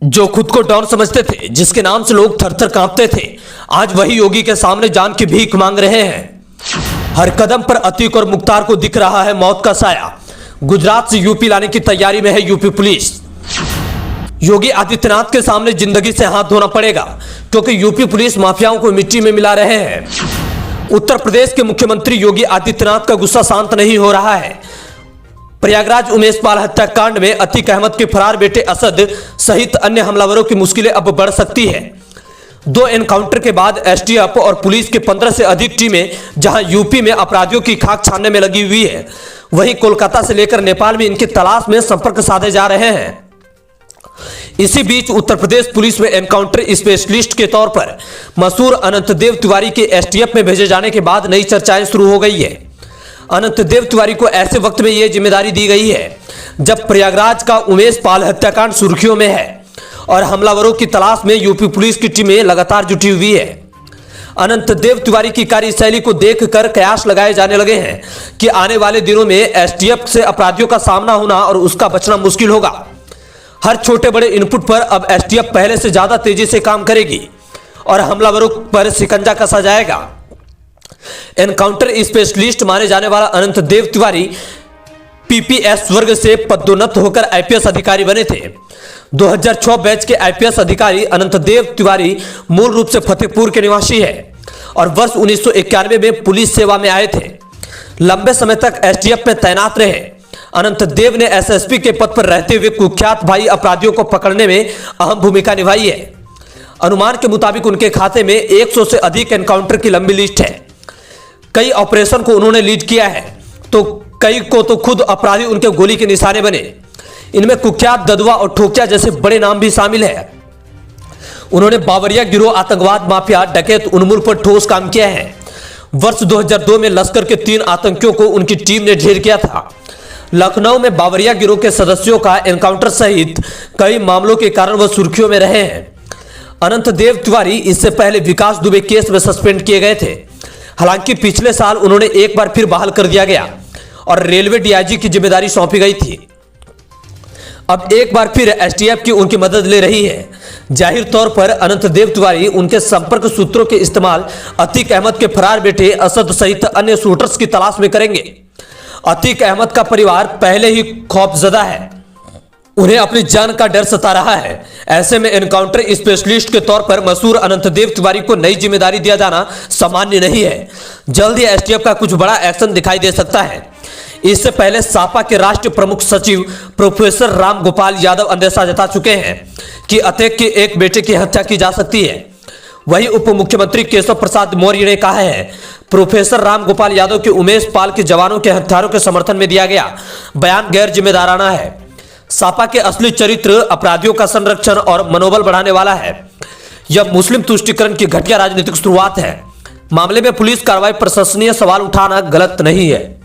जो खुद को डॉन समझते थे, जिसके नाम से लोग थर-थर कांपते थे, आज वही योगी के सामने जान की भीख मांग रहे हैं। हर कदम पर अतीक और मुख्तार को दिख रहा है मौत का साया। गुजरात से यूपी लाने की तैयारी में है यूपी पुलिस। योगी आदित्यनाथ के सामने जिंदगी से हाथ धोना पड़ेगा, क्योंकि यूपी पुलिस माफियाओं को मिट्टी में मिला रहे हैं। उत्तर प्रदेश के मुख्यमंत्री योगी आदित्यनाथ का गुस्सा शांत नहीं हो रहा है। प्रयागराज उमेश पाल हत्याकांड में अतीक अहमद के फरार बेटे असद सहित अन्य हमलावरों की मुश्किलें अब बढ़ सकती है। 2 एनकाउंटर के बाद एसटीएफ और पुलिस की 15 से अधिक टीमें जहां यूपी में अपराधियों की खाक छानने में लगी हुई है, वहीं कोलकाता से लेकर नेपाल में इनकी तलाश में संपर्क साधे जा रहे हैं। इसी बीच उत्तर प्रदेश पुलिस में एनकाउंटर स्पेशलिस्ट के तौर पर मशहूर अनंतदेव तिवारी के एसटीएफ में भेजे जाने के बाद नई चर्चाएं शुरू हो गई है। अनंतदेव तिवारी को ऐसे वक्त में यह जिम्मेदारी दी गई है जब प्रयागराज का उमेश पाल हत्याकांड सुर्खियों में है और हमलावरों की तलाश में यूपी पुलिस की टीमें लगातार जुटी हुई है। अनंतदेव तिवारी की कार्यशैली को देखकर कयास लगाए जाने लगे हैं कि आने वाले दिनों में एसटीएफ से अपराधियों का सामना होना और उसका बचना मुश्किल होगा। हर छोटे बड़े इनपुट पर अब एसटीएफ पहले से ज्यादा तेजी से काम करेगी और हमलावरों पर शिकंजा कसा जाएगा। एनकाउंटर स्पेशलिस्ट माने जाने वाला अनंतदेव तिवारी पीपीएस वर्ग से पदोन्नत होकर आईपीएस अधिकारी बने थे। 2006 बैच के आईपीएस अधिकारी अनंतदेव तिवारी मूल रूप से फतेहपुर के निवासी है और वर्ष 1991 में पुलिस सेवा में आए थे। लंबे समय तक एसटीएफ में तैनात रहे। अनंतदेव ने एसएसपी के पद पर रहते हुए कुख्यात भाई अपराधियों को पकड़ने में अहम भूमिका निभाई है। अनुमान के मुताबिक उनके खाते में 100 से अधिक एनकाउंटर की लंबी लिस्ट है। कई ऑपरेशन को उन्होंने लीड किया है, तो कई को तो खुद अपराधी उनके गोली के निशाने बने। इनमें कुख्यात ददुआ और ठोकिया जैसे बड़े नाम भी शामिल है। उन्होंने बावरिया गिरोह, आतंकवाद माफिया, डकैत उन्मूलन पर ठोस काम किया है। वर्ष 2002 में लश्कर के 3 आतंकियों को उनकी टीम ने ढेर किया था। लखनऊ में बावरिया गिरोह के सदस्यों का एनकाउंटर सहित कई मामलों के कारण वह सुर्खियों में रहे हैं। अनंतदेव तिवारी इससे पहले विकास दुबे केस में सस्पेंड किए गए थे। हालांकि पिछले साल उन्होंने एक बार फिर बहाल कर दिया गया और रेलवे डीआईजी की जिम्मेदारी सौंपी गई थी। अब एक बार फिर एसटीएफ की उनकी मदद ले रही है। जाहिर तौर पर अनंतदेव तिवारी उनके संपर्क सूत्रों के इस्तेमाल अतीक अहमद के फरार बेटे असद सहित अन्य शूटर्स की तलाश में करेंगे। अतीक अहमद का परिवार पहले ही खौफजदा है, उन्हें अपनी जान का डर सता रहा है। ऐसे में एनकाउंटर स्पेशलिस्ट के तौर पर मशहूर अनंतदेव तिवारी को नई जिम्मेदारी दिया जाना सामान्य नहीं है। जल्द ही एसटीएफ का कुछ बड़ा एक्शन दिखाई दे सकता है। इससे पहले सापा के राष्ट्रीय प्रमुख सचिव प्रोफेसर राम गोपाल यादव अंदेशा जता चुके हैं कि अतीक के एक बेटे की हत्या की जा सकती है। वहीं उप मुख्यमंत्री केशव प्रसाद मौर्य ने कहा है, प्रोफेसर राम गोपाल यादव के उमेश पाल के जवानों के हत्यारों के समर्थन में दिया गया बयान गैर जिम्मेदाराना है। सापा के असली चरित्र अपराधियों का संरक्षण और मनोबल बढ़ाने वाला है। यह मुस्लिम तुष्टीकरण की घटिया राजनीतिक शुरुआत है। मामले में पुलिस कार्रवाई प्रशंसनीय, सवाल उठाना गलत नहीं है।